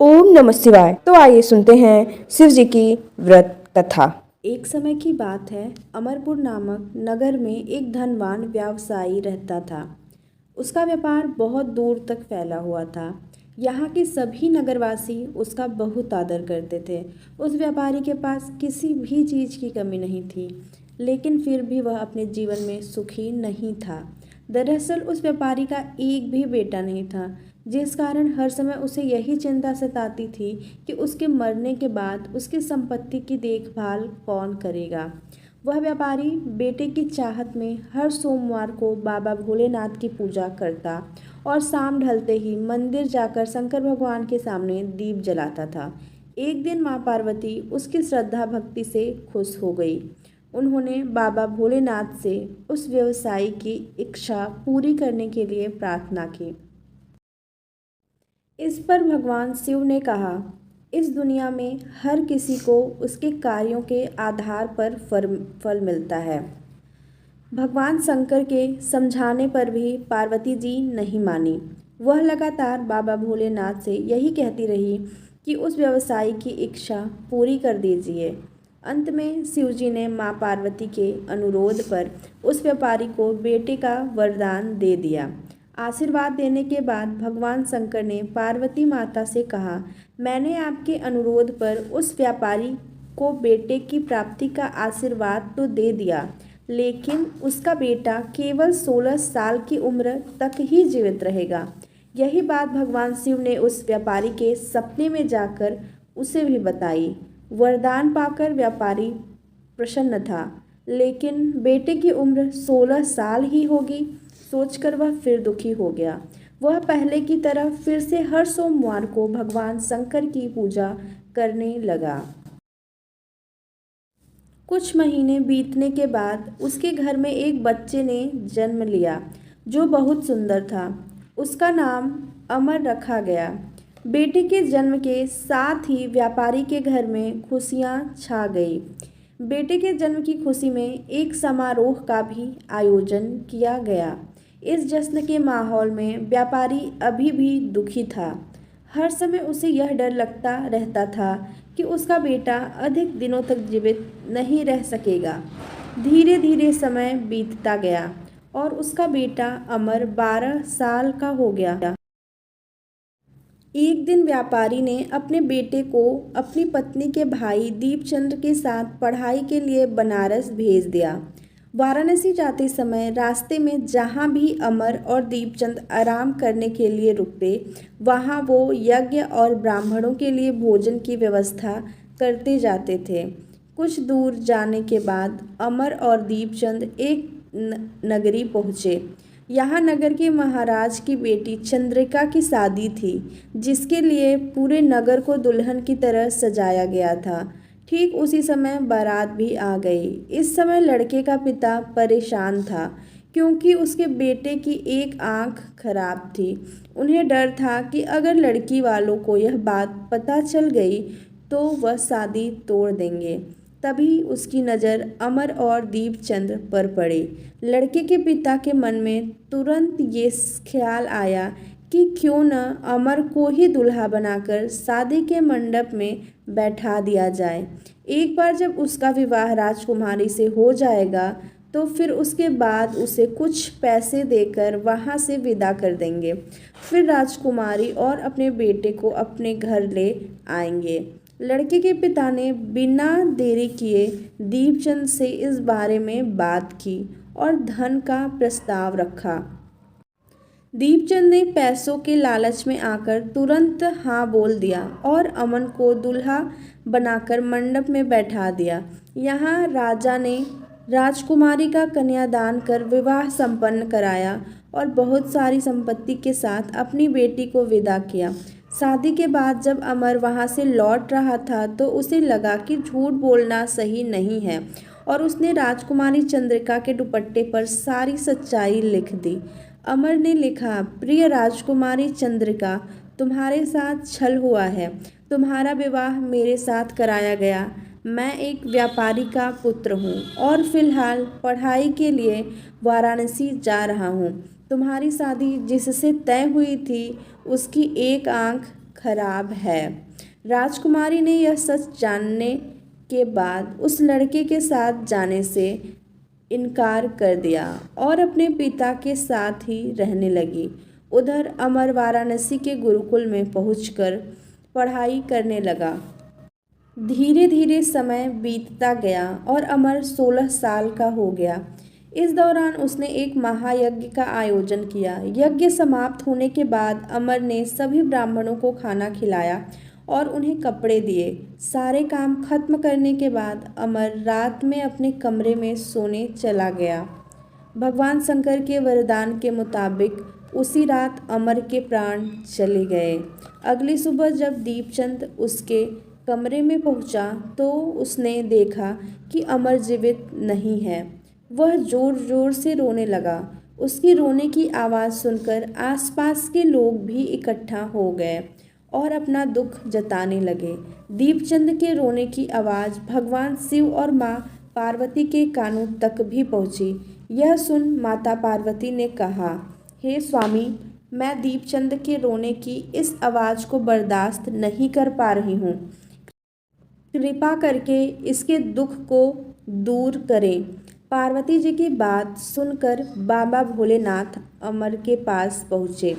ओम नमः शिवाय। तो आइए सुनते हैं शिव जी की व्रत कथा। एक समय की बात है। अमरपुर नामक नगर में एक धनवान व्यवसायी रहता था। उसका व्यापार बहुत दूर तक फैला हुआ था। यहाँ के सभी नगरवासी उसका बहुत आदर करते थे। उस व्यापारी के पास किसी भी चीज़ की कमी नहीं थी, लेकिन फिर भी वह अपने जीवन में सुखी नहीं था। दरअसल उस व्यापारी का एक भी बेटा नहीं था, जिस कारण हर समय उसे यही चिंता सताती थी कि उसके मरने के बाद उसकी संपत्ति की देखभाल कौन करेगा। वह व्यापारी बेटे की चाहत में हर सोमवार को बाबा भोलेनाथ की पूजा करता और शाम ढलते ही मंदिर जाकर शंकर भगवान के सामने दीप जलाता था। एक दिन माँ पार्वती उसकी श्रद्धा भक्ति से खुश हो गई। उन्होंने बाबा भोलेनाथ से उस व्यवसायी की इच्छा पूरी करने के लिए प्रार्थना की। इस पर भगवान शिव ने कहा, इस दुनिया में हर किसी को उसके कार्यों के आधार पर फल मिलता है। भगवान शंकर के समझाने पर भी पार्वती जी नहीं मानी। वह लगातार बाबा भोलेनाथ से यही कहती रही कि उस व्यवसायी की इच्छा पूरी कर दीजिए। अंत में शिवजी ने माँ पार्वती के अनुरोध पर उस व्यापारी को बेटे का वरदान दे दिया। आशीर्वाद देने के बाद भगवान शंकर ने पार्वती माता से कहा, मैंने आपके अनुरोध पर उस व्यापारी को बेटे की प्राप्ति का आशीर्वाद तो दे दिया, लेकिन उसका बेटा केवल 16 साल की उम्र तक ही जीवित रहेगा। यही बात भगवान शिव ने उस व्यापारी के सपने में जाकर उसे भी बताई। वरदान पाकर व्यापारी प्रसन्न था, लेकिन बेटे की उम्र 16 साल ही होगी सोचकर वह फिर दुखी हो गया। वह पहले की तरह फिर से हर सोमवार को भगवान शंकर की पूजा करने लगा। कुछ महीने बीतने के बाद उसके घर में एक बच्चे ने जन्म लिया जो बहुत सुंदर था। उसका नाम अमर रखा गया। बेटे के जन्म के साथ ही व्यापारी के घर में खुशियां छा गई। बेटे के जन्म की खुशी में एक समारोह का भी आयोजन किया गया। इस जश्न के माहौल में व्यापारी अभी भी दुखी था। हर समय उसे यह डर लगता रहता था कि उसका बेटा अधिक दिनों तक जीवित नहीं रह सकेगा। धीरे धीरे समय बीतता गया और उसका बेटा अमर 12 साल का हो गया। एक दिन व्यापारी ने अपने बेटे को अपनी पत्नी के भाई दीपचंद्र के साथ पढ़ाई के लिए बनारस भेज दिया। वाराणसी जाते समय रास्ते में जहाँ भी अमर और दीपचंद आराम करने के लिए रुकते, वहाँ वो यज्ञ और ब्राह्मणों के लिए भोजन की व्यवस्था करते जाते थे। कुछ दूर जाने के बाद अमर और दीपचंद एक नगरी पहुँचे। यहाँ नगर के महाराज की बेटी चंद्रिका की शादी थी, जिसके लिए पूरे नगर को दुल्हन की तरह सजाया गया था। ठीक उसी समय बारात भी आ गई। इस समय लड़के का पिता परेशान था, क्योंकि उसके बेटे की एक आंख खराब थी। उन्हें डर था कि अगर लड़की वालों को यह बात पता चल गई तो वह शादी तोड़ देंगे। तभी उसकी नज़र अमर और दीपचंद पर पड़ी। लड़के के पिता के मन में तुरंत ये ख्याल आया कि क्यों न अमर को ही दूल्हा बनाकर शादी के मंडप में बैठा दिया जाए। एक बार जब उसका विवाह राजकुमारी से हो जाएगा तो फिर उसके बाद उसे कुछ पैसे देकर वहाँ से विदा कर देंगे। फिर राजकुमारी और अपने बेटे को अपने घर ले आएंगे। लड़के के पिता ने बिना देरी किए दीपचंद से इस बारे में बात की और धन का प्रस्ताव रखा। दीपचंद ने पैसों के लालच में आकर तुरंत हाँ बोल दिया और अमन को दूल्हा बनाकर मंडप में बैठा दिया। यहाँ राजा ने राजकुमारी का कन्यादान कर विवाह संपन्न कराया और बहुत सारी संपत्ति के साथ अपनी बेटी को विदा किया। शादी के बाद जब अमर वहाँ से लौट रहा था तो उसे लगा कि झूठ बोलना सही नहीं है और उसने राजकुमारी चंद्रिका के दुपट्टे पर सारी सच्चाई लिख दी। अमर ने लिखा, प्रिय राजकुमारी चंद्रिका, तुम्हारे साथ छल हुआ है। तुम्हारा विवाह मेरे साथ कराया गया। मैं एक व्यापारी का पुत्र हूँ और फिलहाल पढ़ाई के लिए वाराणसी जा रहा हूँ। तुम्हारी शादी जिससे तय हुई थी उसकी एक आंख खराब है। राजकुमारी ने यह सच जानने के बाद उस लड़के के साथ जाने से इनकार कर दिया और अपने पिता के साथ ही रहने लगी। उधर अमर वाराणसी के गुरुकुल में पहुंचकर पढ़ाई करने लगा। धीरे धीरे समय बीतता गया और अमर 16 साल का हो गया। इस दौरान उसने एक महायज्ञ का आयोजन किया। यज्ञ समाप्त होने के बाद अमर ने सभी ब्राह्मणों को खाना खिलाया और उन्हें कपड़े दिए। सारे काम खत्म करने के बाद अमर रात में अपने कमरे में सोने चला गया। भगवान शंकर के वरदान के मुताबिक उसी रात अमर के प्राण चले गए। अगली सुबह जब दीपचंद उसके कमरे में पहुंचा तो उसने देखा कि अमर जीवित नहीं है। वह जोर जोर से रोने लगा। उसकी रोने की आवाज़ सुनकर आसपास के लोग भी इकट्ठा हो गए और अपना दुख जताने लगे। दीपचंद के रोने की आवाज़ भगवान शिव और माँ पार्वती के कानों तक भी पहुँची। यह सुन माता पार्वती ने कहा, हे स्वामी, मैं दीपचंद के रोने की इस आवाज़ को बर्दाश्त नहीं कर पा रही हूँ। कृपा करके इसके दुख को दूर करें। पार्वती जी की बात सुनकर बाबा भोलेनाथ अमर के पास पहुँचे।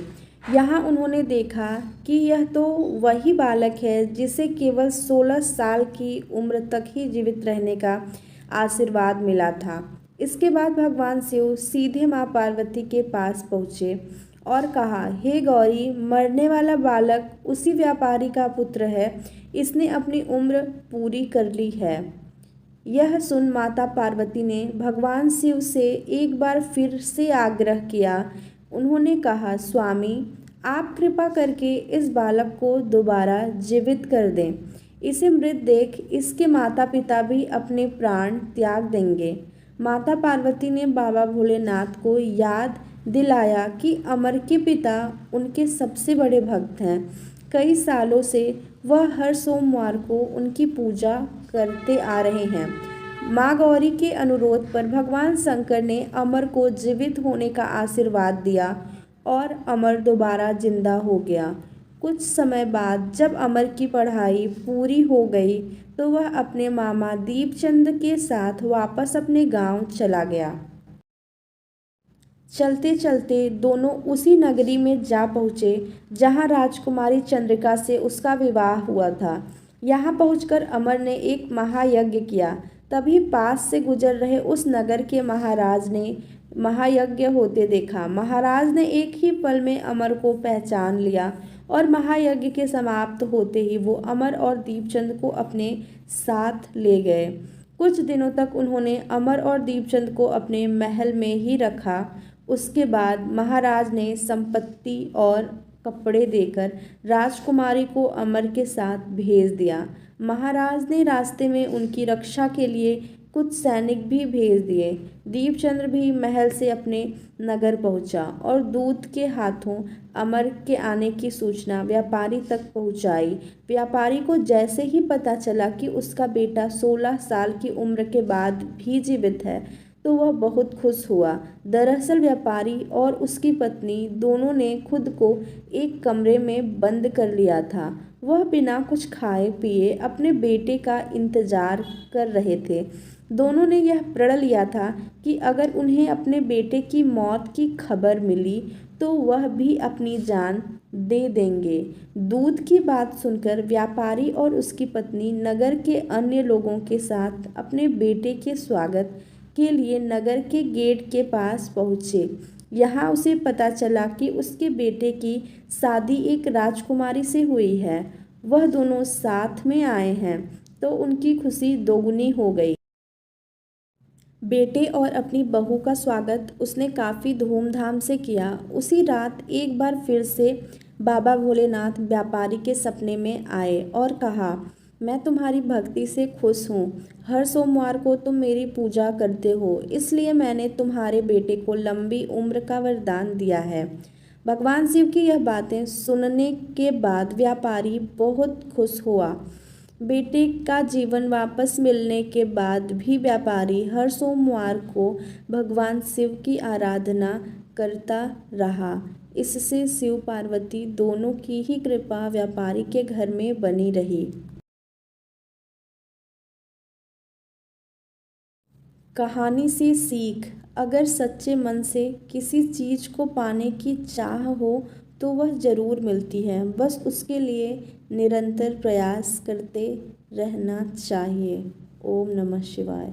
यहाँ उन्होंने देखा कि यह तो वही बालक है जिसे केवल 16 साल की उम्र तक ही जीवित रहने का आशीर्वाद मिला था। इसके बाद भगवान शिव सीधे माँ पार्वती के पास पहुँचे और कहा, हे गौरी, मरने वाला बालक उसी व्यापारी का पुत्र है। इसने अपनी उम्र पूरी कर ली है। यह सुन माता पार्वती ने भगवान शिव से एक बार फिर से आग्रह किया। उन्होंने कहा, स्वामी, आप कृपा करके इस बालक को दोबारा जीवित कर दें। इसे मृत देख इसके माता पिता भी अपने प्राण त्याग देंगे। माता पार्वती ने बाबा भोलेनाथ को याद दिलाया कि अमर के पिता उनके सबसे बड़े भक्त हैं। कई सालों से वह हर सोमवार को उनकी पूजा करते आ रहे हैं। माँ गौरी के अनुरोध पर भगवान शंकर ने अमर को जीवित होने का आशीर्वाद दिया और अमर दोबारा जिंदा हो गया। कुछ समय बाद जब अमर की पढ़ाई पूरी हो गई तो वह अपने मामा दीपचंद के साथ वापस अपने गांव चला गया। चलते चलते दोनों उसी नगरी में जा पहुँचे जहाँ राजकुमारी चंद्रिका से उसका विवाह हुआ था। यहाँ पहुंचकर अमर ने एक महायज्ञ किया। तभी पास से गुजर रहे उस नगर के महाराज ने महायज्ञ होते देखा। महाराज ने एक ही पल में अमर को पहचान लिया और महायज्ञ के समाप्त होते ही वो अमर और दीपचंद को अपने साथ ले गए। कुछ दिनों तक उन्होंने अमर और दीपचंद को अपने महल में ही रखा। उसके बाद महाराज ने संपत्ति और कपड़े देकर राजकुमारी को अमर के साथ भेज दिया। महाराज ने रास्ते में उनकी रक्षा के लिए कुछ सैनिक भी भेज दिए। दीपचंद्र भी महल से अपने नगर पहुंचा और दूत के हाथों अमर के आने की सूचना व्यापारी तक पहुंचाई। व्यापारी को जैसे ही पता चला कि उसका बेटा 16 साल की उम्र के बाद भी जीवित है तो वह बहुत खुश हुआ। दरअसल व्यापारी और उसकी पत्नी दोनों ने खुद को एक कमरे में बंद कर लिया था। वह बिना कुछ खाए पिए अपने बेटे का इंतजार कर रहे थे। दोनों ने यह प्रण लिया था कि अगर उन्हें अपने बेटे की मौत की खबर मिली तो वह भी अपनी जान दे देंगे। दूत की बात सुनकर व्यापारी और उसकी पत्नी नगर के अन्य लोगों के साथ अपने बेटे के स्वागत के लिए नगर के गेट के पास पहुँचे। यहाँ उसे पता चला कि उसके बेटे की शादी एक राजकुमारी से हुई है। वह दोनों साथ में आए हैं तो उनकी खुशी दोगुनी हो गई। बेटे और अपनी बहू का स्वागत उसने काफ़ी धूमधाम से किया। उसी रात एक बार फिर से बाबा भोलेनाथ व्यापारी के सपने में आए और कहा, मैं तुम्हारी भक्ति से खुश हूँ। हर सोमवार को तुम मेरी पूजा करते हो, इसलिए मैंने तुम्हारे बेटे को लंबी उम्र का वरदान दिया है। भगवान शिव की यह बातें सुनने के बाद व्यापारी बहुत खुश हुआ। बेटे का जीवन वापस मिलने के बाद भी व्यापारी हर सोमवार को भगवान शिव की आराधना करता रहा। इससे शिव पार्वती दोनों की ही कृपा व्यापारी के घर में बनी रही। कहानी से सीख। अगर सच्चे मन से किसी चीज़ को पाने की चाह हो तो वह ज़रूर मिलती है, बस उसके लिए निरंतर प्रयास करते रहना चाहिए। ओम नमः शिवाय।